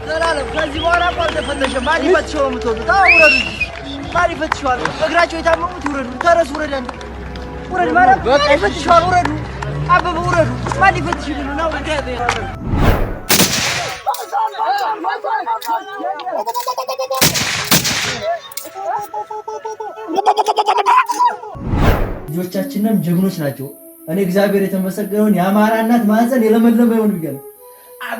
ዘላለም ከዚህ በኋላ እንኳን ተፈተሸ ማን ይፈትሸው የምትወጡ ታውረዱ ማን ይፈትሸዋል እግራቸው የታመሙት ይውረዱ ተረሱ ወረዳን ወረድ ማለት በቃ ይፈትሸዋል ወረዱ አበበ ወረዱ ማን ይፈትሽልን ነው እንዴ ልጆቻችንም ጀግኖች ናቸው እኔ እግዚአብሔር የተመሰገነውን የአማራ እናት ማህፀን የለመለመ ይሁን ይገል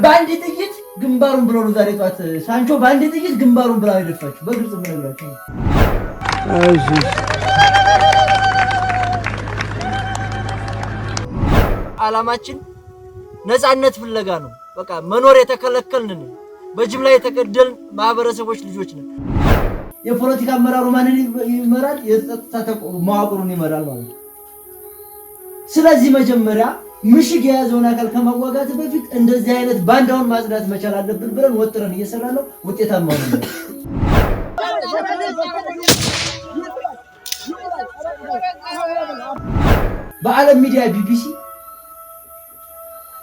ባንዲ ጥይት ግንባሩን ብሎ ነው ዛሬ ጧት ሳንቾ ባንዲ ጥይት ግንባሩን ብላ ይደፋችሁ በግልጽ ምነግራችሁ አይዚ አላማችን ነፃነት ፍለጋ ነው በቃ መኖር የተከለከልን በጅምላ የተገደልን ማህበረሰቦች ልጆች ነን የፖለቲካ አመራሩ ማንን ይመራል የጸጥታ መዋቅሩን ይመራል ማለት ስለዚህ መጀመሪያ ምሽግ የያዘውን አካል ከማዋጋት በፊት እንደዚህ አይነት ባንዳውን ማጽዳት መቻል አለብን ብለን ወጥረን እየሰራን ነው ውጤታማ ነው በዓለም ሚዲያ ቢቢሲ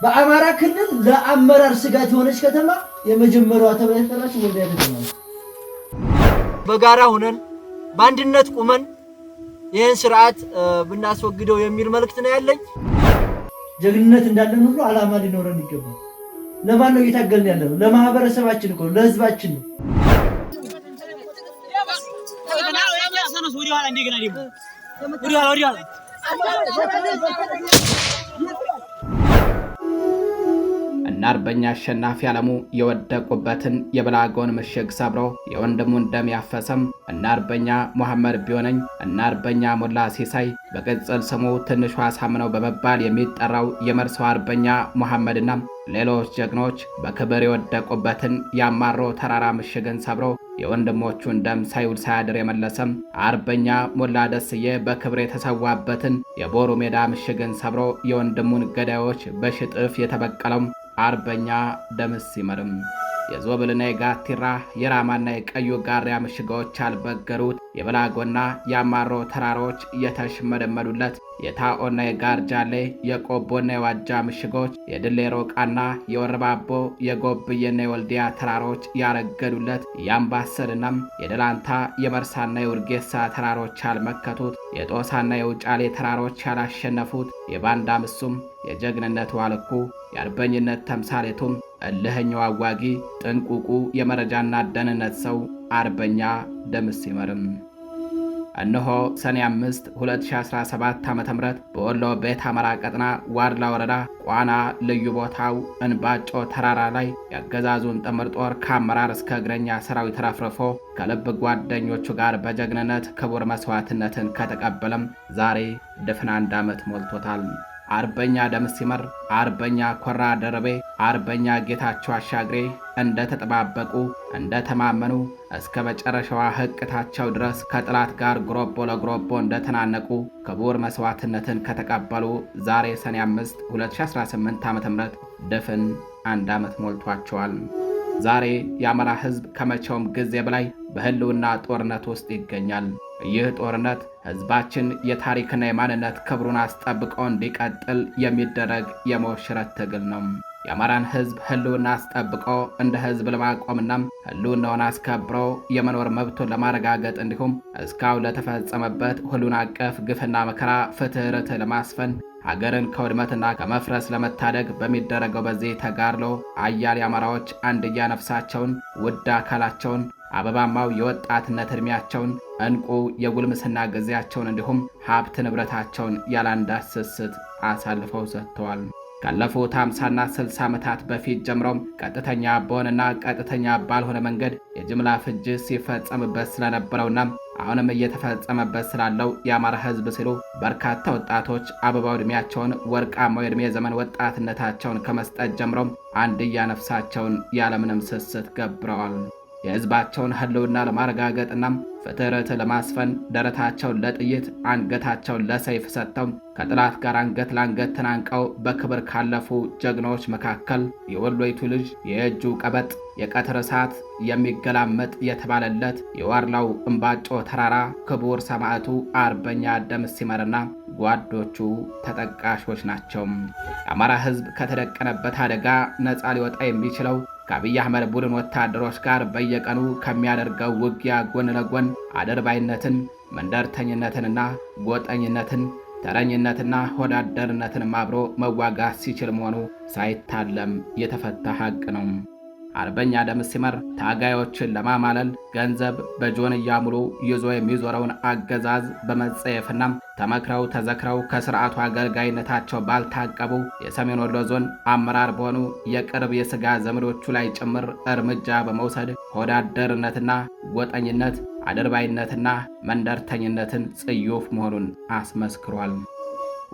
በአማራ ክልል ለአመራር ስጋት የሆነች ከተማ የመጀመሪያዋ ተበላሽታለች ወልዲያ ከተማ በጋራ ሆነን በአንድነት ቁመን ይሄን ስርዓት ብናስወግደው የሚል መልእክት ነው ያለኝ ጀግንነት እንዳለን ሁሉ አላማ ሊኖረን ይገባል ለማን ነው እየታገልን ያለው ለማህበረሰባችን እኮ ለህዝባችን ነው እና አርበኛ አሸናፊ አለሙ የወደቁበትን የብላጎን ምሽግ ሰብሮ የወንድሙን ደም ያፈሰም እና አርበኛ መሐመድ ቢሆነኝ እና አርበኛ ሞላ ሲሳይ በቅጽል ስሙ ትንሿ ሳምነው በመባል የሚጠራው የመርሰው አርበኛ መሐመድና ሌሎች ጀግኖች በክብር የወደቁበትን ያማሮ ተራራ ምሽግን ሰብሮ የወንድሞቹን ደም ሳይውል ሳያድር የመለሰም አርበኛ ሞላ ደስዬ በክብር የተሰዋበትን የቦሩ ሜዳ ምሽግን ሰብሮ የወንድሙን ገዳዮች በሽጥፍ የተበቀለው አርበኛ ደምስ ይመርም የዞብልና የጋቲራ የራማና የቀዩ ጋሪያ ምሽጎች አልበገሩት የብላጎና ያማሮ ተራሮች የተሽመደመዱለት የታኦና የጋርጃሌ የቆቦና የዋጃ ምሽጎች የድሌ ሮቃና የወረባቦ የጎብየና የወልዲያ ተራሮች ያረገዱለት የአምባሰልና የደላንታ የመርሳና የውርጌሳ ተራሮች አልመከቱት የጦሳና የውጫሌ ተራሮች ያላሸነፉት የባንዳ ምሱም የጀግንነት ዋልኩ የአርበኝነት ተምሳሌቱም እልህኛው አዋጊ ጥንቁቁ የመረጃና ደህንነት ሰው አርበኛ ደምስ ይመርም እነሆ ሰኔ 5 2017 ዓ.ም በወሎ ቤት አማራ ቀጥና ዋድላ ወረዳ ቋና ልዩ ቦታው እንባጮ ተራራ ላይ ያገዛዙን ጥምር ጦር ከአመራር እስከ እግረኛ ሰራዊት ተረፍርፎ ከልብ ጓደኞቹ ጋር በጀግንነት ክቡር መስዋዕትነትን ከተቀበለም ዛሬ ድፍን 1 ዓመት ሞልቶታል። አርበኛ ደምስ ይመር አርበኛ ኮራ ደረቤ አርበኛ ጌታቸው አሻግሬ እንደ ተጠባበቁ እንደ ተማመኑ እስከ መጨረሻዋ ህቅታቸው ድረስ ከጥላት ጋር ግሮቦ ለግሮቦ እንደ ተናነቁ ክቡር መስዋዕትነትን ከተቀበሉ ዛሬ ሰኔ 5 2018 ዓ.ም ድፍን 1 ዓመት ሞልቷቸዋል። ዛሬ የአማራ ህዝብ ከመቼውም ጊዜ በላይ በህልውና ጦርነት ውስጥ ይገኛል። ይህ ጦርነት ህዝባችን የታሪክና የማንነት ክብሩን አስጠብቆ እንዲቀጥል የሚደረግ የሞሽረት ትግል ነው። የአማራን ህዝብ ህልውና አስጠብቆ እንደ ህዝብ ለማቆምና ህልውናውን አስከብሮ የመኖር መብቱን ለማረጋገጥ እንዲሁም እስካሁን ለተፈጸመበት ሁሉን አቀፍ ግፍና መከራ ፍትህ ርትዕ ለማስፈን ሀገርን ከውድመትና ከመፍረስ ለመታደግ በሚደረገው በዚህ ተጋድሎ አያሌ አማራዎች አንድያ ነፍሳቸውን ውድ አካላቸውን አበባማው የወጣትነት እድሜያቸውን እንቁ የጉልምስና ጊዜያቸውን እንዲሁም ሀብት ንብረታቸውን ያላንዳች ስስት አሳልፈው ሰጥተዋል። ካለፉት 50ና 60 ዓመታት በፊት ጀምሮም ቀጥተኛ በሆነና ቀጥተኛ ባልሆነ መንገድ የጅምላ ፍጅት ሲፈጸምበት ስለነበረውና አሁንም እየተፈጸመበት ስላለው የአማራ ህዝብ ሲሉ በርካታ ወጣቶች አበባው እድሜያቸውን ወርቃማው የእድሜ ዘመን ወጣትነታቸውን ከመስጠት ጀምሮም አንድያ ነፍሳቸውን ያለምንም ስስት ገብረዋል። የህዝባቸውን ህልውና ለማረጋገጥና ፍትህ ርትዕ ለማስፈን ደረታቸውን ለጥይት አንገታቸውን ለሰይፍ ሰጥተው ከጥላት ጋር አንገት ለአንገት ተናንቀው በክብር ካለፉ ጀግኖች መካከል የወሎይቱ ልጅ የእጁ ቀበጥ የቀትር እሳት የሚገላመጥ የተባለለት የዋድላው እምባጮ ተራራ ክቡር ሰማዕቱ አርበኛ ደምስ ይመርና ጓዶቹ ተጠቃሾች ናቸው። የአማራ ህዝብ ከተደቀነበት አደጋ ነፃ ሊወጣ የሚችለው ከአብይ አህመድ ቡድን ወታደሮች ጋር በየቀኑ ከሚያደርገው ውጊያ ጎን ለጎን አድርባይነትን፣ መንደርተኝነትንና ጎጠኝነትን፣ ተረኝነትና ሆዳደርነትን አብሮ መዋጋት ሲችል መሆኑ ሳይታለም የተፈታ ሐቅ ነው። አርበኛ ደምስ ሲመር ታጋዮችን ለማማለል ገንዘብ በጆንያ ሙሉ ይዞ የሚዞረውን አገዛዝ በመጸየፍና ተመክረው ተዘክረው ከስርዓቱ አገልጋይነታቸው ባልታቀቡ የሰሜን ወሎ ዞን አመራር በሆኑ የቅርብ የሥጋ ዘመዶቹ ላይ ጭምር እርምጃ በመውሰድ ሆዳደርነትና ጎጠኝነት፣ አድርባይነትና መንደርተኝነትን ጽዩፍ መሆኑን አስመስክሯል።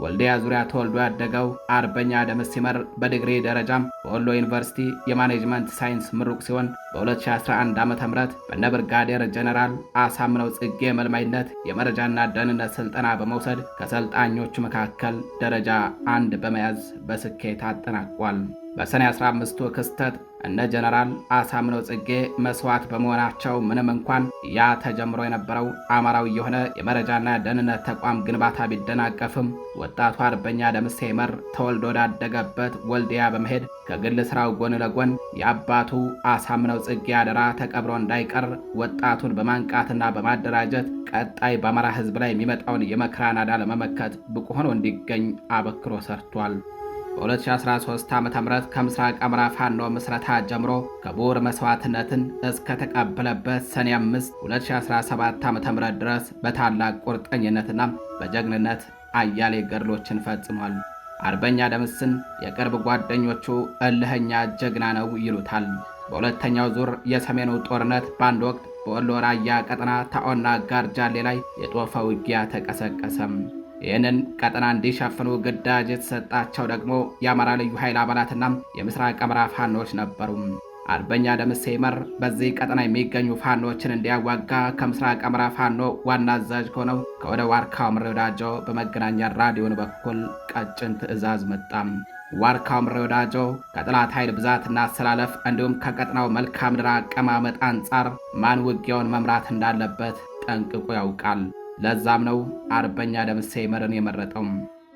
ወልዲያ ዙሪያ ተወልዶ ያደገው አርበኛ ደምስ ሲመር በዲግሪ ደረጃም በወሎ ዩኒቨርሲቲ የማኔጅመንት ሳይንስ ምሩቅ ሲሆን በ2011 ዓ.ም በነ ብርጋዴር ጀነራል አሳምነው ጽጌ መልማይነት የመረጃና ደህንነት ስልጠና በመውሰድ ከሰልጣኞቹ መካከል ደረጃ 1 በመያዝ በስኬት አጠናቋል። በሰኔ 15ቱ ክስተት እነ ጀነራል አሳምነው ጽጌ መስዋዕት በመሆናቸው ምንም እንኳን ያ ተጀምሮ የነበረው አማራዊ የሆነ የመረጃና ደህንነት ተቋም ግንባታ ቢደናቀፍም ወጣቱ አርበኛ ደምስ ሲመር ተወልዶ ወዳደገበት ወልዲያ በመሄድ ከግል ስራው ጎን ለጎን የአባቱ አሳምነው ጽጌ አደራ ተቀብሮ እንዳይቀር ወጣቱን በማንቃትና በማደራጀት ቀጣይ በአማራ ሕዝብ ላይ የሚመጣውን የመከራ ናዳ ለመመከት ብቁ ሆኖ እንዲገኝ አበክሮ ሰርቷል። በ2013 ዓ.ም ከምስራቅ አማራ ፋኖ ምስረታ ጀምሮ ክቡር መስዋዕትነትን እስከ ተቀበለበት ሰኔ 5 2017 ዓ.ም ድረስ በታላቅ ቁርጠኝነትና በጀግንነት አያሌ ገድሎችን ፈጽሟል። አርበኛ ደምስን የቅርብ ጓደኞቹ እልህኛ ጀግና ነው ይሉታል። በሁለተኛው ዙር የሰሜኑ ጦርነት በአንድ ወቅት በወሎ ራያ ቀጠና ታኦና ጋርጃሌ ላይ የጦፈ ውጊያ ተቀሰቀሰም። ይህንን ቀጠና እንዲሸፍኑ ግዳጅ የተሰጣቸው ደግሞ የአማራ ልዩ ኃይል አባላትና የምስራቅ አማራ ፋኖች ነበሩ። አርበኛ ደምስ ሲመር በዚህ ቀጠና የሚገኙ ፋኖችን እንዲያዋጋ ከምስራቅ አማራ ፋኖ ዋና አዛዥ ከሆነው ከወደ ዋርካው ምሬ ወዳጆ በመገናኛ ራዲዮን በኩል ቀጭን ትዕዛዝ መጣም። ዋርካው ምሬ ወዳጆ ከጠላት ኃይል ብዛትና አሰላለፍ እንዲሁም ከቀጠናው መልክዓ ምድር አቀማመጥ አንጻር ማን ውጊያውን መምራት እንዳለበት ጠንቅቆ ያውቃል። ለዛም ነው አርበኛ ደምስ ሲመርን የመረጠው።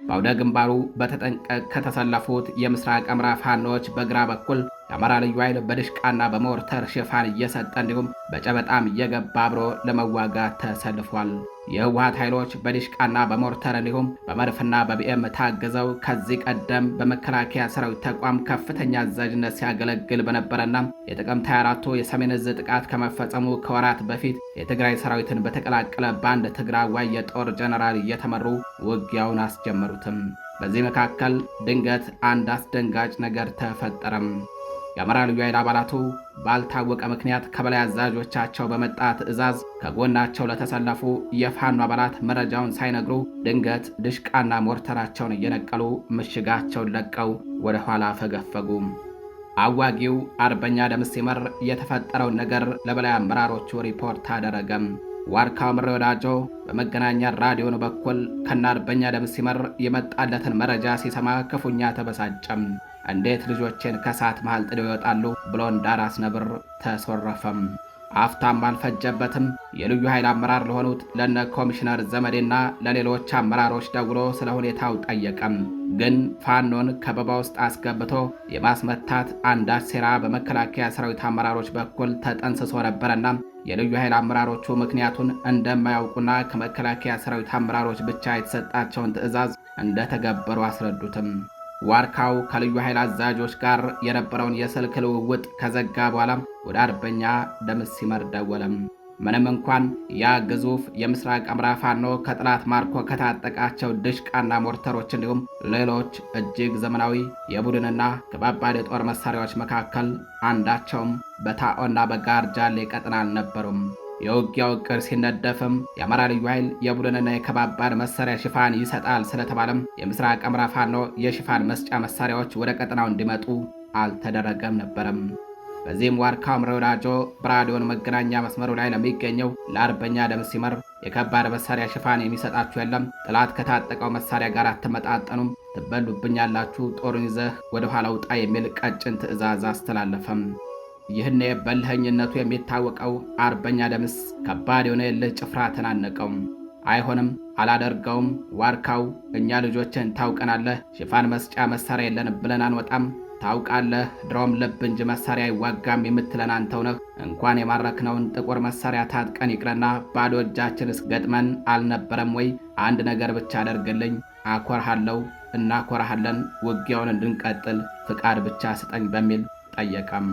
በአውደ ግንባሩ በተጠንቀቅ ከተሰለፉት የምስራቅ አማራ ፋኖች በግራ በኩል የአማራ ልዩ ኃይል በድሽቃና በሞርተር ሽፋን እየሰጠ እንዲሁም በጨበጣም እየገባ አብሮ ለመዋጋት ተሰልፏል። የህወሓት ኃይሎች በድሽቃና በሞርተር እንዲሁም በመድፍና በቢኤም ታግዘው ከዚህ ቀደም በመከላከያ ሰራዊት ተቋም ከፍተኛ አዛዥነት ሲያገለግል በነበረና የጥቅምት 24ቱ የሰሜን ዕዝ ጥቃት ከመፈጸሙ ከወራት በፊት የትግራይ ሰራዊትን በተቀላቀለ በአንድ ትግራዋይ የጦር ጀነራል እየተመሩ ውጊያውን አስጀመሩትም። በዚህ መካከል ድንገት አንድ አስደንጋጭ ነገር ተፈጠረም። የአማራ ልዩ ኃይል አባላቱ ባልታወቀ ምክንያት ከበላይ አዛዦቻቸው በመጣ ትዕዛዝ ከጎናቸው ለተሰለፉ የፋኖ አባላት መረጃውን ሳይነግሩ ድንገት ድሽቃና ሞርተራቸውን እየነቀሉ ምሽጋቸውን ለቀው ወደ ኋላ ፈገፈጉ። አዋጊው አርበኛ ደምስ ሲመር የተፈጠረውን ነገር ለበላይ አመራሮቹ ሪፖርት አደረገም። ዋርካው ምሬ ወዳጆ በመገናኛ ራዲዮን በኩል ከነ አርበኛ ደምስ ሲመር የመጣለትን መረጃ ሲሰማ ክፉኛ ተበሳጨም። እንዴት ልጆቼን ከሳት መሃል ጥለው ይወጣሉ ብሎ እንዳራስ ነብር ተሶረፈም። አፍታም አልፈጀበትም። የልዩ ኃይል አመራር ለሆኑት ለነ ኮሚሽነር ዘመዴና ለሌሎች አመራሮች ደውሎ ስለ ሁኔታው ጠየቀም። ግን ፋኖን ከበባ ውስጥ አስገብቶ የማስመታት አንዳች ሴራ በመከላከያ ሰራዊት አመራሮች በኩል ተጠንስሶ ነበረና የልዩ ኃይል አመራሮቹ ምክንያቱን እንደማያውቁና ከመከላከያ ሰራዊት አመራሮች ብቻ የተሰጣቸውን ትዕዛዝ እንደተገበሩ አስረዱትም። ዋርካው ከልዩ ኃይል አዛዦች ጋር የነበረውን የስልክ ልውውጥ ከዘጋ በኋላ ወደ አርበኛ ደምስ ሲመር ደወለም። ምንም እንኳን ያ ግዙፍ የምስራቅ አማራ ፋኖ ከጠላት ማርኮ ከታጠቃቸው ድሽቃና ሞርተሮች እንዲሁም ሌሎች እጅግ ዘመናዊ የቡድንና ከባባድ የጦር መሳሪያዎች መካከል አንዳቸውም በታኦና በጋርጃሌ ቀጠና አልነበሩም። የውጊያው ዕቅድ ሲነደፍም የአማራ ልዩ ኃይል የቡድንና የከባባድ መሳሪያ ሽፋን ይሰጣል ስለተባለም የምስራቅ አማራ ፋኖ የሽፋን መስጫ መሳሪያዎች ወደ ቀጠናው እንዲመጡ አልተደረገም ነበረም። በዚህም ዋርካው ምሬ ወዳጆ በራዲዮን መገናኛ መስመሩ ላይ ለሚገኘው ለአርበኛ ደምስ ሲመር የከባድ መሳሪያ ሽፋን የሚሰጣችሁ የለም፣ ጠላት ከታጠቀው መሳሪያ ጋር አትመጣጠኑም፣ ትበሉብኛላችሁ፣ ጦሩን ይዘህ ወደ ኋላ ውጣ የሚል ቀጭን ትዕዛዝ አስተላለፈም። ይህኔ በልህኝነቱ የሚታወቀው አርበኛ ደምስ ከባድ የሆነ የልህ ጭፍራ ተናነቀው። አይሆንም፣ አላደርገውም፣ ዋርካው እኛ ልጆችን ታውቀናለህ፣ ሽፋን መስጫ መሳሪያ የለን ብለን አንወጣም፣ ታውቃለህ፣ ድሮም ልብ እንጂ መሳሪያ አይዋጋም የምትለን አንተው ነህ። እንኳን የማረክነውን ጥቁር መሳሪያ ታጥቀን ይቅረና ባዶ እጃችንስ ገጥመን አልነበረም ወይ? አንድ ነገር ብቻ አደርግልኝ፣ አኮርሃለሁ፣ እናኮርሃለን፣ ውጊያውን እንድንቀጥል ፍቃድ ብቻ ስጠኝ በሚል ጠየቀም።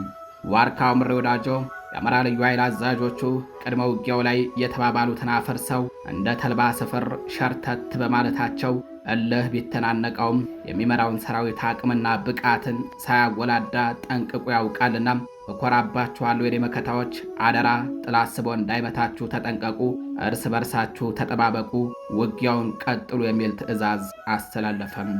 ዋርካው ምሬ ወዳጆ የአማራ ልዩ ኃይል አዛዦቹ ቅድመ ውጊያው ላይ የተባባሉትን አፈርሰው እንደ ተልባ ስፍር ሸርተት በማለታቸው እልህ ቢተናነቀውም የሚመራውን ሰራዊት አቅምና ብቃትን ሳያጎላዳ ጠንቅቆ ያውቃልና እኮራባችኋለሁ የኔ መከታዎች፣ አደራ ጥላት ስቦ እንዳይመታችሁ ተጠንቀቁ፣ እርስ በርሳችሁ ተጠባበቁ፣ ውጊያውን ቀጥሉ የሚል ትዕዛዝ አስተላለፈም።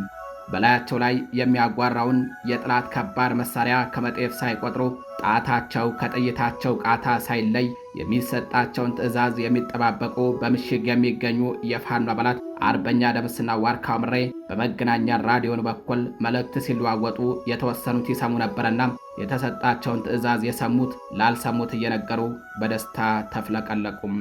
በላያቸው ላይ የሚያጓራውን የጥላት ከባድ መሳሪያ ከመጤፍ ሳይቆጥሩ ጣታቸው ከጥይታቸው ቃታ ሳይለይ የሚሰጣቸውን ትዕዛዝ የሚጠባበቁ በምሽግ የሚገኙ የፋኖ አባላት አርበኛ ደምስና ዋርካው ምሬ በመገናኛ ራዲዮን በኩል መልእክት ሲለዋወጡ የተወሰኑት ይሰሙ ነበርና የተሰጣቸውን ትዕዛዝ የሰሙት ላልሰሙት እየነገሩ በደስታ ተፍለቀለቁም።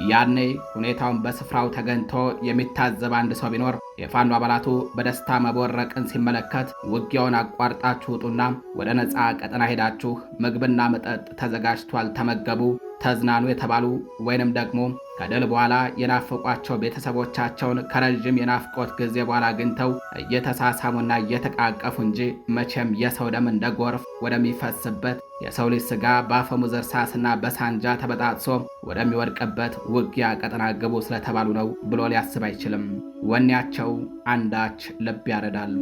ያኔ ሁኔታውን በስፍራው ተገኝቶ የሚታዘብ አንድ ሰው ቢኖር የፋኖ አባላቱ በደስታ መቦረቅን ሲመለከት ውጊያውን አቋርጣችሁ ውጡና ወደ ነፃ ቀጠና ሄዳችሁ ምግብና መጠጥ ተዘጋጅቷል ተመገቡ፣ ተዝናኑ የተባሉ ወይንም ደግሞ ከድል በኋላ የናፈቋቸው ቤተሰቦቻቸውን ከረዥም የናፍቆት ጊዜ በኋላ አግኝተው እየተሳሳሙና እየተቃቀፉ እንጂ መቼም የሰው ደም እንደ ጎርፍ ወደሚፈስበት የሰው ልጅ ሥጋ በአፈሙዝ እርሳስና በሳንጃ ተበጣጥሶ ወደሚወድቅበት ውጊያ ቀጠና ግቡ ስለተባሉ ነው ብሎ ሊያስብ አይችልም። ወኔያቸው አንዳች ልብ ያረዳል።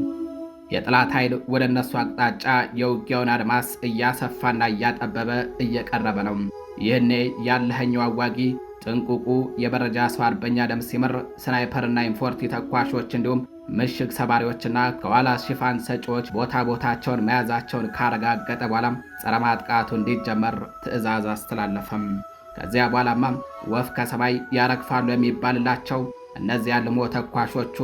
የጠላት ኃይል ወደ እነሱ አቅጣጫ የውጊያውን አድማስ እያሰፋና እያጠበበ እየቀረበ ነው። ይህኔ ያለኸኛው አዋጊ ጥንቁቁ የበረጃ ሰው አርበኛ ደምስ ሲምር ስናይፐርና ኢንፎርቲ ተኳሾች እንዲሁም ምሽግ ሰባሪዎችና ከኋላ ሽፋን ሰጪዎች ቦታቸውን መያዛቸውን ካረጋገጠ በኋላም ጸረ ማጥቃቱ እንዲጀመር ትዕዛዝ አስተላለፈም። ከዚያ በኋላማ ወፍ ከሰማይ ያረግፋሉ የሚባልላቸው እነዚያ ልሞ ተኳሾቹ፣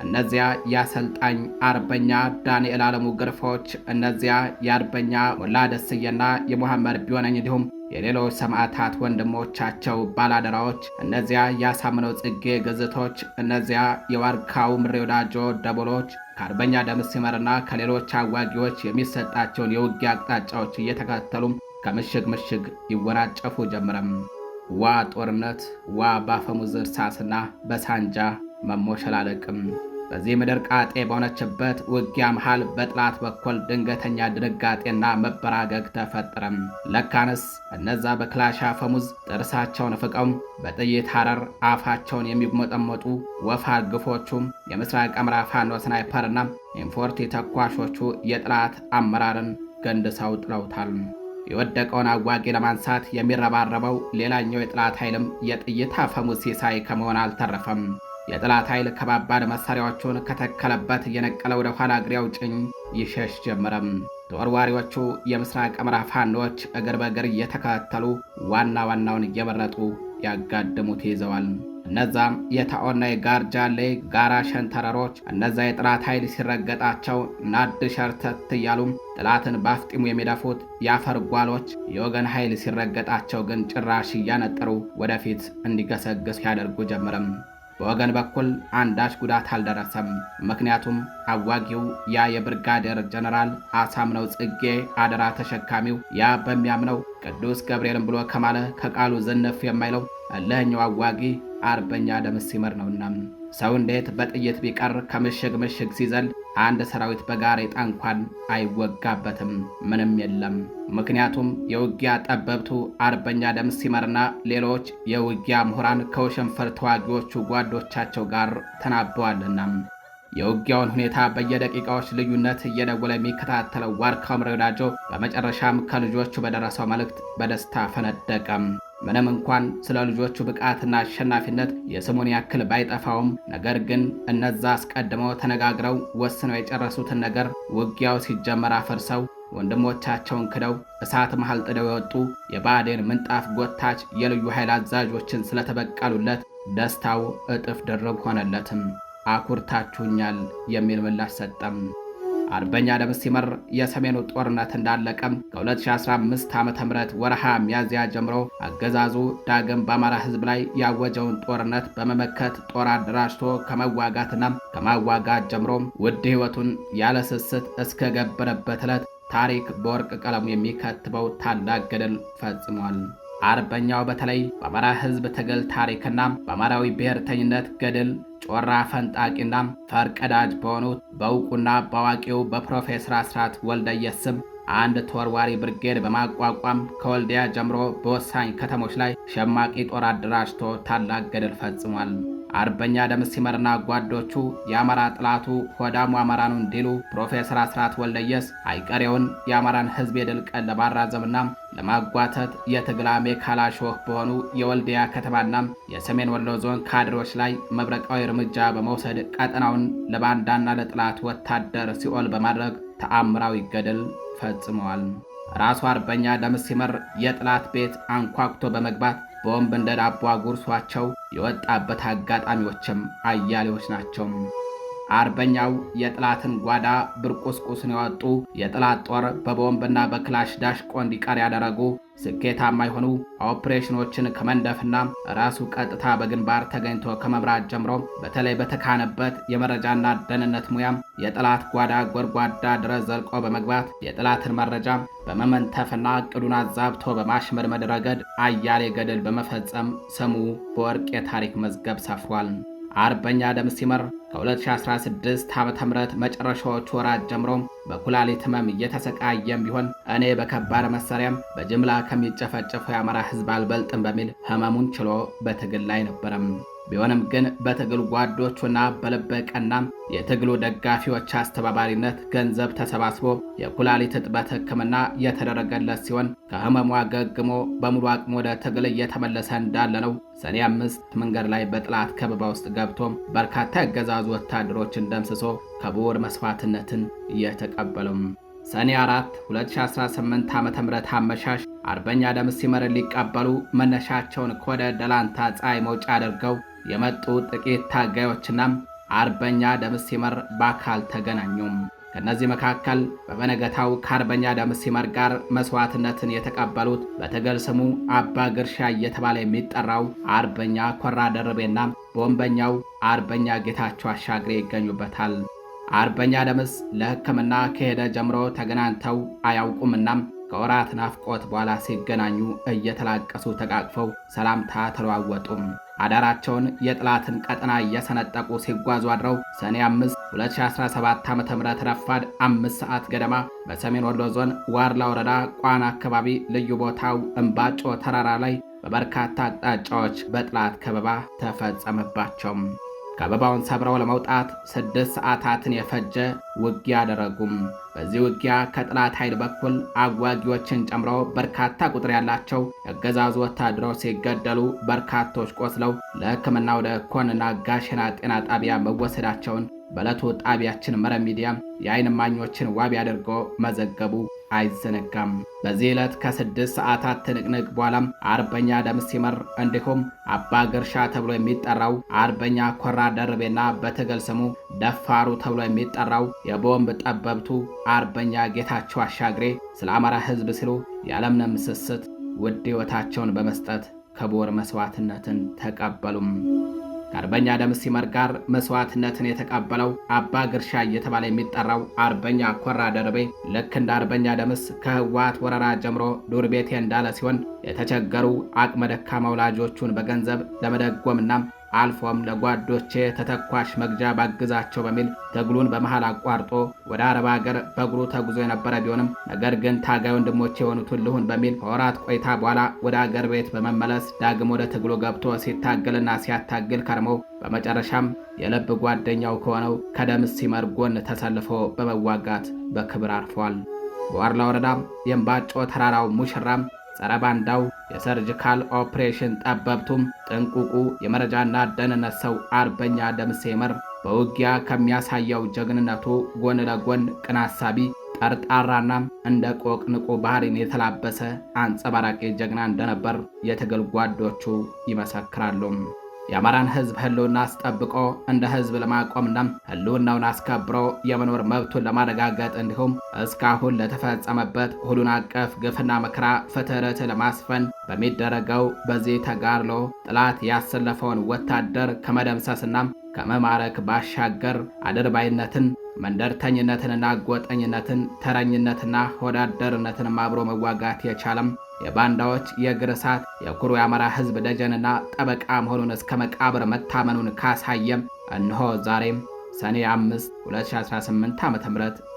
እነዚያ የአሰልጣኝ አርበኛ ዳንኤል አለሙ ግርፎች፣ እነዚያ የአርበኛ ሞላ ደስዬና የሙሐመድ ቢሆነኝ እንዲሁም የሌሎች ሰማዕታት ወንድሞቻቸው ባላደራዎች፣ እነዚያ ያሳምነው ጽጌ ግዝቶች፣ እነዚያ የዋርካው ምሬ ወዳጆ ደቦሎች ከአርበኛ ደምስ ሲመርና ከሌሎች አዋጊዎች የሚሰጣቸውን የውጊያ አቅጣጫዎች እየተከተሉም ከምሽግ ምሽግ ይወራጨፉ ጀመረም። ዋ ጦርነት፣ ዋ ባፈሙዝ እርሳስና በሳንጃ መሞሸላለቅም። በዚህ ምድር ቃጤ በሆነችበት ውጊያ መሃል በጥላት በኩል ድንገተኛ ድንጋጤና መበራገግ ተፈጠረም። ለካንስ እነዛ በክላሽ አፈሙዝ ጥርሳቸውን ፍቀው በጥይት ሐረር አፋቸውን የሚሞጠሞጡ ወፍ አርግፎቹም የምስራቅ አማራ ፋኖ ስናይፐርና ኢንፎርቲ ተኳሾቹ የጥላት አመራርን ገንድሰው ጥለውታል። የወደቀውን አዋጊ ለማንሳት የሚረባረበው ሌላኛው የጥላት ኃይልም የጥይት አፈሙዝ ሲሳይ ከመሆን አልተረፈም። የጠላት ኃይል ከባባድ መሳሪያዎቹን ከተከለበት እየነቀለ ወደ ኋላ እግሬ አውጭኝ ይሸሽ ጀመረም። ተወርዋሪዎቹ የምስራቅ አማራ ፋኖች እግር በእግር እየተከተሉ ዋና ዋናውን እየመረጡ ያጋድሙት ይዘዋል። እነዛም የታኦና የጋርጃሌ ጋራ ሸንተረሮች እነዛ የጠላት ኃይል ሲረገጣቸው ናድ ሸርተት እያሉም ጠላትን ባፍጢሙ የሚደፉት የአፈር ጓሎች የወገን ኃይል ሲረገጣቸው ግን ጭራሽ እያነጠሩ ወደፊት እንዲገሰግስ ያደርጉ ጀመረም። በወገን በኩል አንዳች ጉዳት አልደረሰም። ምክንያቱም አዋጊው ያ የብርጋዴር ጀነራል አሳምነው ጽጌ አደራ ተሸካሚው ያ በሚያምነው ቅዱስ ገብርኤልን ብሎ ከማለ ከቃሉ ዝንፍ የማይለው እልህኛው አዋጊ አርበኛ ደምስ ሲመር ነውና ሰው እንዴት በጥይት ቢቀር ከምሽግ ምሽግ ሲዘል አንድ ሰራዊት በጋሬጣ እንኳን አይወጋበትም? ምንም የለም። ምክንያቱም የውጊያ ጠበብቱ አርበኛ ደምስ ሲመርና ሌሎች የውጊያ ምሁራን ከውሽንፍር ተዋጊዎቹ ጓዶቻቸው ጋር ተናበዋልና። የውጊያውን ሁኔታ በየደቂቃዎች ልዩነት እየደወለ የሚከታተለው ዋርካው ምሬ ወዳጆ በመጨረሻም ከልጆቹ በደረሰው መልእክት በደስታ ፈነደቀም። ምንም እንኳን ስለ ልጆቹ ብቃትና አሸናፊነት የስሙን ያክል ባይጠፋውም፣ ነገር ግን እነዛ አስቀድመው ተነጋግረው ወስነው የጨረሱትን ነገር ውጊያው ሲጀመር አፈርሰው ወንድሞቻቸውን ክደው እሳት መሃል ጥደው የወጡ የባዴን ምንጣፍ ጎታች የልዩ ኃይል አዛዦችን ስለተበቀሉለት ደስታው እጥፍ ድርብ ሆነለትም። አኩርታችሁኛል የሚል ምላሽ ሰጠም። አርበኛ ደምስ ሲመር የሰሜኑ ጦርነት እንዳለቀም ከ2015 ዓ.ም ወርሃ ሚያዝያ ጀምሮ አገዛዙ ዳግም በአማራ ሕዝብ ላይ ያወጀውን ጦርነት በመመከት ጦር አደራጅቶ ከመዋጋትና ከማዋጋት ጀምሮ ውድ ሕይወቱን ያለ ስስት እስከ ገበረበት ዕለት ታሪክ በወርቅ ቀለሙ የሚከትበው ታላቅ ገድል ፈጽሟል። አርበኛው በተለይ በአማራ ሕዝብ ትግል ታሪክና በአማራዊ ብሔርተኝነት ገድል ጮራ ፈንጣቂና ፈርቀዳጅ በሆኑት በእውቁና በአዋቂው በፕሮፌሰር አስራት ወልደየስ ስም አንድ ተወርዋሪ ብርጌድ በማቋቋም ከወልዲያ ጀምሮ በወሳኝ ከተሞች ላይ ሸማቂ ጦር አደራጅቶ ታላቅ ገድል ፈጽሟል። አርበኛ ደምስ ሲመርና ጓዶቹ የአማራ ጥላቱ ሆዳሙ አማራ ነው እንዲሉ ፕሮፌሰር አስራት ወልደየስ አይቀሬውን የአማራን ሕዝብ የድል ቀን ለማራዘምና ለማጓተት የትግል አሜከላሾህ በሆኑ የወልዲያ ከተማና የሰሜን ወሎ ዞን ካድሮች ላይ መብረቃዊ እርምጃ በመውሰድ ቀጠናውን ለባንዳና ለጥላት ወታደር ሲኦል በማድረግ ተአምራዊ ገድል ፈጽመዋል። ራሱ አርበኛ ደምስ ሲመር የጥላት ቤት አንኳኩቶ በመግባት ቦምብ እንደ ዳቦ አጉርሷቸው የወጣበት አጋጣሚዎችም አያሌዎች ናቸው። አርበኛው የጥላትን ጓዳ ብርቁስቁስን ያወጡ የጥላት ጦር በቦምብና በክላሽ ዳሽቆ እንዲቀር ያደረጉ ስኬታማ የሆኑ ኦፕሬሽኖችን ከመንደፍና ራሱ ቀጥታ በግንባር ተገኝቶ ከመምራት ጀምሮ በተለይ በተካነበት የመረጃና ደህንነት ሙያም የጥላት ጓዳ ጎድጓዳ ድረስ ዘልቆ በመግባት የጥላትን መረጃ በመመንተፍና እቅዱን አዛብቶ በማሽመድመድ ረገድ አያሌ ገድል በመፈጸም ስሙ በወርቅ የታሪክ መዝገብ ሰፍሯል። አርበኛ ደምስ ሲመር ከ2016 ዓ.ም መጨረሻዎቹ ወራት ጀምሮ በኩላሊት ህመም እየተሰቃየም ቢሆን እኔ በከባድ መሳሪያም በጅምላ ከሚጨፈጨፈው የአማራ ሕዝብ አልበልጥም በሚል ህመሙን ችሎ በትግል ላይ ነበረም። ቢሆንም ግን በትግል ጓዶቹና በልበ ቀናም የትግሉ ደጋፊዎች አስተባባሪነት ገንዘብ ተሰባስቦ የኩላሊት እጥበት ሕክምና የተደረገለት ሲሆን ከህመሙ አገግሞ በሙሉ አቅሙ ወደ ትግል እየተመለሰ እንዳለ ነው። ሰኔ 5 መንገድ ላይ በጥላት ከበባ ውስጥ ገብቶ በርካታ ያገዛዙ ወታደሮችን ደምስሶ ክቡር መስዋዕትነትን እየተቀበለም ሰኔ 4 2018 ዓ.ም አመሻሽ አርበኛ ደምስ ሲመርን ሊቀበሉ መነሻቸውን ከወደ ደላንታ ፀሐይ መውጫ አድርገው የመጡ ጥቂት ታጋዮችና አርበኛ ደምስ ሲመር በአካል ተገናኙም። ከነዚህ መካከል በበነገታው ከአርበኛ ደምስ ሲመር ጋር መስዋዕትነትን የተቀበሉት በትግል ስሙ አባ ግርሻ እየተባለ የሚጠራው አርበኛ ኮራ ደርቤና ቦምበኛው አርበኛ ጌታቸው አሻግሬ ይገኙበታል። አርበኛ ደምስ ለሕክምና ከሄደ ጀምሮ ተገናኝተው አያውቁምና ከወራት ናፍቆት በኋላ ሲገናኙ እየተላቀሱ ተቃቅፈው ሰላምታ ተለዋወጡም። አዳራቸውን የጥላትን ቀጠና እየሰነጠቁ ሲጓዙ አድረው ሰኔ 5 2017 ዓ.ም ረፋድ 5 ሰዓት ገደማ በሰሜን ወሎ ዞን ዋርላ ወረዳ ቋና አካባቢ ልዩ ቦታው እምባጮ ተራራ ላይ በበርካታ አቅጣጫዎች በጥላት ከበባ ተፈጸመባቸው። ከበባውን ሰብረው ለመውጣት 6 ሰዓታትን የፈጀ ውጊያ አደረጉም። በዚህ ውጊያ ከጥላት ኃይል በኩል አዋጊዎችን ጨምሮ በርካታ ቁጥር ያላቸው የአገዛዙ ወታደሮች ሲገደሉ በርካቶች ቆስለው ለሕክምና ወደ ኮንና ጋሸና ጤና ጣቢያ መወሰዳቸውን በዕለቱ ጣቢያችን መረብ ሚዲያ የዓይን እማኞችን ዋቢ አድርጎ መዘገቡ አይዘነጋም። በዚህ ዕለት ከ6 ሰዓታት ትንቅንቅ በኋላም አርበኛ ደምስ ሲመር እንዲሁም አባ ግርሻ ተብሎ የሚጠራው አርበኛ ኮራ ደርቤና በትግል ስሙ ደፋሩ ተብሎ የሚጠራው የቦምብ ጠበብቱ አርበኛ ጌታቸው አሻግሬ ስለ አማራ ሕዝብ ሲሉ ያለምንም ስስት ውድ ሕይወታቸውን በመስጠት ክቡር መስዋዕትነትን ተቀበሉም። ከአርበኛ ደምስ ሲመር ጋር መስዋዕትነትን የተቀበለው አባ ግርሻ እየተባለ የሚጠራው አርበኛ ኮራ ደርቤ ልክ እንደ አርበኛ ደምስ ከህወሓት ወረራ ጀምሮ ዱር ቤቴ እንዳለ ሲሆን የተቸገሩ አቅመ ደካማ ወላጆቹን በገንዘብ ለመደጎምና አልፎም ለጓዶቼ ተተኳሽ መግዣ ባግዛቸው በሚል ትግሉን በመሃል አቋርጦ ወደ አረብ ሀገር በእግሩ ተጉዞ የነበረ ቢሆንም ነገር ግን ታጋይ ወንድሞቼ የሆኑትን ልሁን በሚል ከወራት ቆይታ በኋላ ወደ አገር ቤት በመመለስ ዳግም ወደ ትግሉ ገብቶ ሲታገልና ሲያታግል ከርሞ በመጨረሻም የልብ ጓደኛው ከሆነው ከደምስ ሲመር ጎን ተሰልፎ በመዋጋት በክብር አርፏል። በዋርላ ወረዳ የእምባጮ ተራራው ሙሽራም ጸረ ባንዳው የሰርጂካል ኦፕሬሽን ጠበብቱም ጥንቁቁ የመረጃና ደህንነት ሰው አርበኛ ደምስ ሲመር በውጊያ ከሚያሳየው ጀግንነቱ ጎን ለጎን ቅን አሳቢ ጠርጣራና እንደ ቆቅ ንቁ ባህሪን የተላበሰ አንጸባራቂ ጀግና እንደነበር የትግል ጓዶቹ ይመሰክራሉ። የአማራን ህዝብ ህልውና አስጠብቆ እንደ ህዝብ ለማቆምና ህልውናውን አስከብሮ የመኖር መብቱን ለማረጋገጥ እንዲሁም እስካሁን ለተፈጸመበት ሁሉን አቀፍ ግፍና መከራ ፍትህ ለማስፈን በሚደረገው በዚህ ተጋድሎ ጥላት ያሰለፈውን ወታደር ከመደምሰስና ከመማረክ ባሻገር አድርባይነትን፣ መንደርተኝነትንና ጎጠኝነትን፣ ተረኝነትና ሆዳደርነትን አብሮ መዋጋት የቻለም የባንዳዎች የእግር እሳት የኩሩ የአማራ ህዝብ ደጀንና ጠበቃ መሆኑን እስከ መቃብር መታመኑን ካሳየም እነሆ ዛሬም ሰኔ 5 2018 ዓ.ም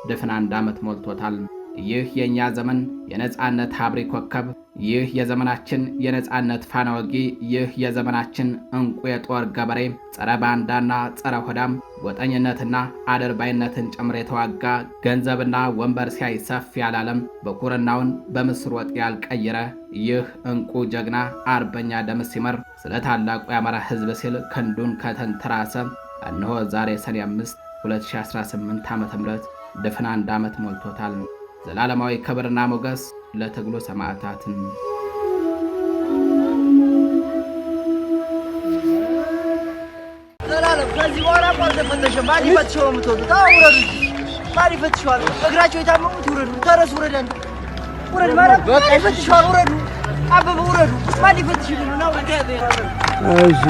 ድፍን 1 ዓመት ሞልቶታል። ይህ የኛ ዘመን የነጻነት ሀብሪ ኮከብ፣ ይህ የዘመናችን የነጻነት ፋና ወጊ፣ ይህ የዘመናችን እንቁ የጦር ገበሬ ጸረ ባንዳና ጸረ ሆዳም ጎጠኝነትና አድርባይነትን ጭምር የተዋጋ ገንዘብና ወንበር ሲያይ ሰፊ ያላለም በኩርናውን በምስር ወጥ ያልቀየረ ይህ እንቁ ጀግና አርበኛ ደምስ ሲመር ስለ ታላቁ የአማራ ህዝብ ሲል ክንዱን ከተንተራሰ እነሆ ዛሬ ሰኔ 5 2018 ዓ.ም ድፍን 1 ዓመት ሞልቶታል። ዘላለማዊ ክብርና ሞገስ ለትግሉ ሰማዕታትን። ዘላለም ከዚህ በኋላ አልተፈተሸም። ማን ይፈትሸው? የምትወጡት ውረዱ። ማን ይፈትሸዋል? እግራቸው የታመሙት ይውረዱ። ተረሱ ውረድ፣ አንተ ውረድ። ማን ይፈትሸዋል? ውረዱ። አበበ ውረዱ። ማን ይፈትሽልኝ ነው? እሺ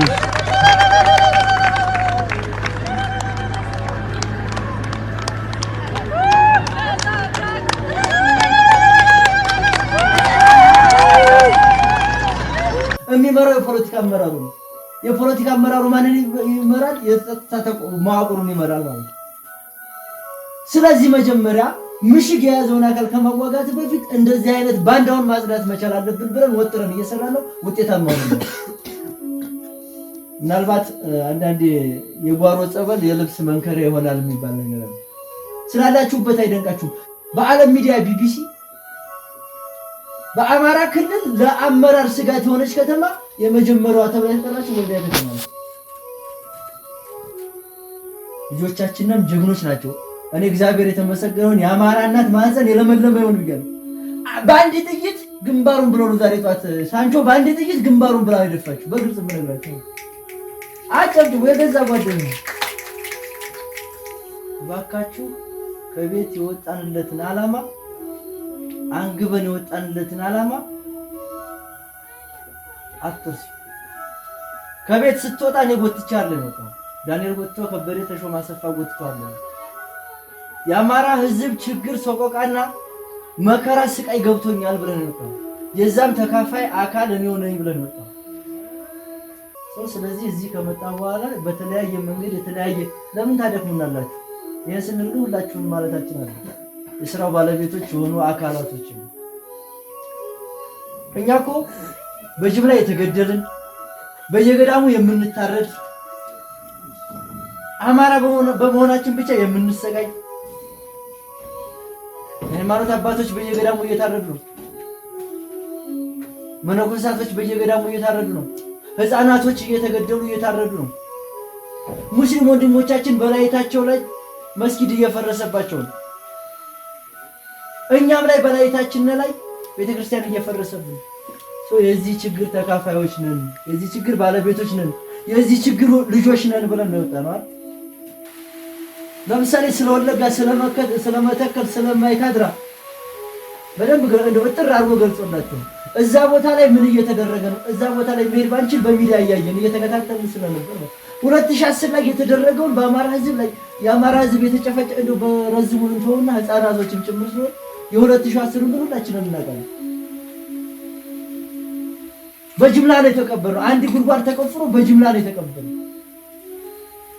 የሚመራው የፖለቲካ አመራሩ ነው። የፖለቲካ አመራሩ ማንን ይመራል? የጸጥታ መዋቅሩን ይመራል ማለት ነው። ስለዚህ መጀመሪያ ምሽግ የያዘውን አካል ከማዋጋት በፊት እንደዚህ አይነት ባንዳውን ማጽዳት መቻል አለብን ብለን ወጥረን እየሰራን ነው። ውጤታማ ነው። ምናልባት አንዳንዴ የጓሮ ጸበል የልብስ መንከሪያ ይሆናል የሚባል ነገር ነው። ስላላችሁበት አይደንቃችሁም። በዓለም ሚዲያ ቢቢሲ በአማራ ክልል ለአመራር ስጋት የሆነች ከተማ የመጀመሪያዋ ተብላ የተጠራችው ወልዲያ ከተማ ነው። ልጆቻችንም ጀግኖች ናቸው። እኔ እግዚአብሔር የተመሰገነውን የአማራ እናት ማህፀን የለመለመ ይሁን ብያለሁ። በአንድ ጥይት ግንባሩን ብሎ ነው ዛሬ ጧት ሳንቾ በአንድ ጥይት ግንባሩን ብላ ይደፋችሁ። በግልጽ ምንግራችሁ አጨብጭቡ። የገዛ ጓደኛ ባካችሁ ከቤት የወጣንለትን ዓላማ አንግበን የወጣንለትን ዓላማ አትርሱ። ከቤት ስትወጣ እኔ ጎትቻለሁ ነው። ዳንኤል ጎትቶ ከበደ ተሾመ አሰፋ ጎትቷል። የአማራ ህዝብ ችግር ሰቆቃና መከራ ስቃይ ገብቶኛል ብለን ነው። የዛም ተካፋይ አካል እኔው ነኝ ብለን ነው። ስለዚህ እዚህ ከመጣ በኋላ በተለያየ መንገድ የተለያየ ለምን ታደክሙናላችሁ? ይሄን ስንል ሁላችሁም ማለታችን አለ። የሥራው ባለቤቶች የሆኑ አካላቶች ነው። እኛ እኮ በጅምላ የተገደልን በየገዳሙ የምንታረድ አማራ በመሆናችን ብቻ የምንሰቃይ የሃይማኖት አባቶች በየገዳሙ እየታረዱ ነው። መነኮሳቶች በየገዳሙ እየታረዱ ነው። ህፃናቶች እየተገደሉ እየታረዱ ነው። ሙስሊም ወንድሞቻችን በላይታቸው ላይ መስጊድ እየፈረሰባቸው ነው። እኛም ላይ በላይታችን ላይ ቤተክርስቲያን እየፈረሰብን የዚህ ችግር ተካፋዮች ነን፣ የዚህ ችግር ባለቤቶች ነን፣ የዚህ ችግር ልጆች ነን ብለን ነው የወጣነው። ለምሳሌ ስለወለጋ፣ ስለመተከል፣ ስለማይካድራ በደንብ እንደው እጥር አድርጎ ገልጾላችሁ እዛ ቦታ ላይ ምን እየተደረገ ነው? እዛ ቦታ ላይ መሄድ ባንችል በሚዲያ እያየን እየተከታተልን ስለነበር ነው። 2010 ላይ የተደረገውን በአማራ ህዝብ ላይ የአማራ ህዝብ የተጨፈጨ እንደው በረዝሙን ተውና ህፃናቶችም ጭምር ስለሆነ የ2010 ብር ሁላችንም እናውቃለን። በጅምላ ነው የተቀበረው። አንድ ጉድጓድ ተቆፍሮ በጅምላ ነው የተቀበረው።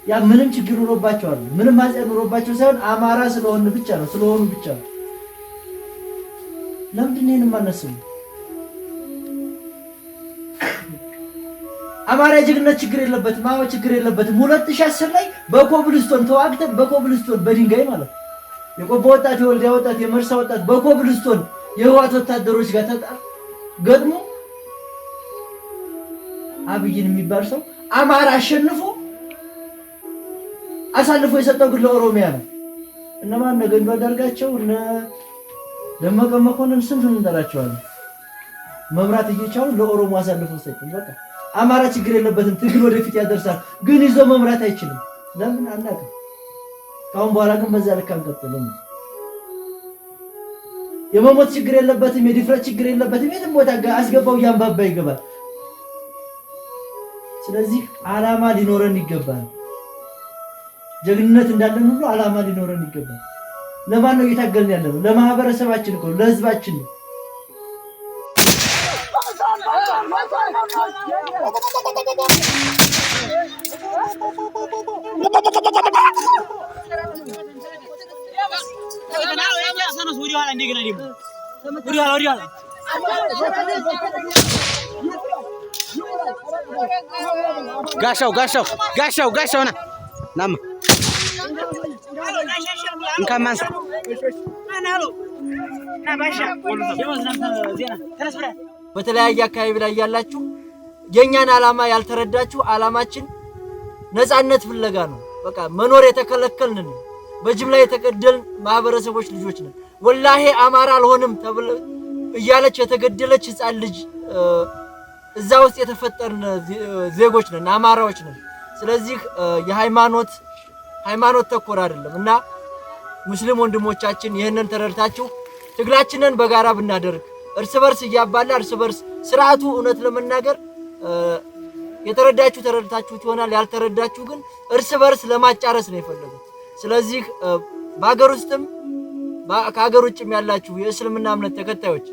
ያ ምንም ችግር ኖሮባቸው አይደል? ምንም ማጽያ ኖሮባቸው ሳይሆን አማራ ስለሆኑ ብቻ ነው። ለምንድን ነው የማነሳው? አማራ የጀግንነት ችግር የለበትም። አዎ ችግር የለበትም። 2010 ላይ በኮብልስቶን ተዋግተን በኮብልስቶን በድንጋይ ማለት የቆቦ ወጣት፣ የወልዲያ ወጣት፣ የመርሳ ወጣት በኮብልስቶን የህወሓት ወታደሮች ጋር ገጥሞ አብይን የሚባል ሰው አማራ አሸንፎ አሳልፎ የሰጠው ግን ለኦሮሚያ ነው። እነማን ነገ እንዳርጋቸው እነ ደመቀ መኮንን ስንቱን እንጠራቸዋለን። መምራት እየቻሉ ለኦሮሞ አሳልፎ ሰጠ። በቃ አማራ ችግር የለበትም ትግል ወደፊት ያደርሳል ግን ይዞ መምራት አይችልም ለምን አናውቅም ካሁን በኋላ ግን በዛ ልክ አንቀጥልም የመሞት ችግር የለበትም የድፍረት ችግር የለበትም የትም ቦታ አስገባው ያንባባ ይገባል ስለዚህ ዓላማ ሊኖረን ይገባል ጀግንነት እንዳለን ሁሉ ዓላማ ሊኖረን ይገባል ለማን ነው እየታገልን ያለው ለማህበረሰባችን እኮ ለህዝባችን ነው ጋሻው ና ናማ እንካማንሳ በተለያየ አካባቢ ላይ ያላችሁ የኛን ዓላማ ያልተረዳችሁ ዓላማችን ነፃነት ፍለጋ ነው በቃ መኖር የተከለከልን ነው በጅምላ የተገደልን ማህበረሰቦች ልጆች ነን ወላሂ አማራ አልሆንም ተብለ እያለች የተገደለች ህፃን ልጅ እዛ ውስጥ የተፈጠርን ዜጎች ነን አማራዎች ነን ስለዚህ የሃይማኖት ተኮር አይደለም እና ሙስሊም ወንድሞቻችን ይሄንን ተረድታችሁ ትግላችንን በጋራ ብናደርግ እርስ በርስ እያባላ እርስ በርስ ስርዓቱ እውነት ለመናገር የተረዳችሁ ተረድታችሁት ይሆናል ያልተረዳችሁ ግን እርስ በርስ ለማጫረስ ነው የፈለጉት ስለዚህ በአገር ውስጥም ከሀገር ውጭም ያላችሁ የእስልምና እምነት ተከታዮች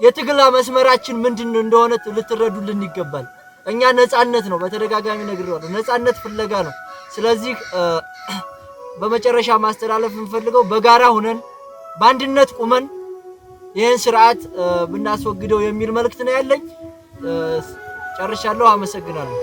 የትግል መስመራችን ምንድነው እንደሆነ ልትረዱልን ይገባል እኛ ነፃነት ነው በተደጋጋሚ ነግሬዋለሁ ነፃነት ፍለጋ ነው ስለዚህ በመጨረሻ ማስተላለፍ እንፈልገው በጋራ ሆነን በአንድነት ቁመን ይሄን ስርዓት ብናስወግደው የሚል መልእክት ነው ያለኝ ጨርሻለሁ አመሰግናለሁ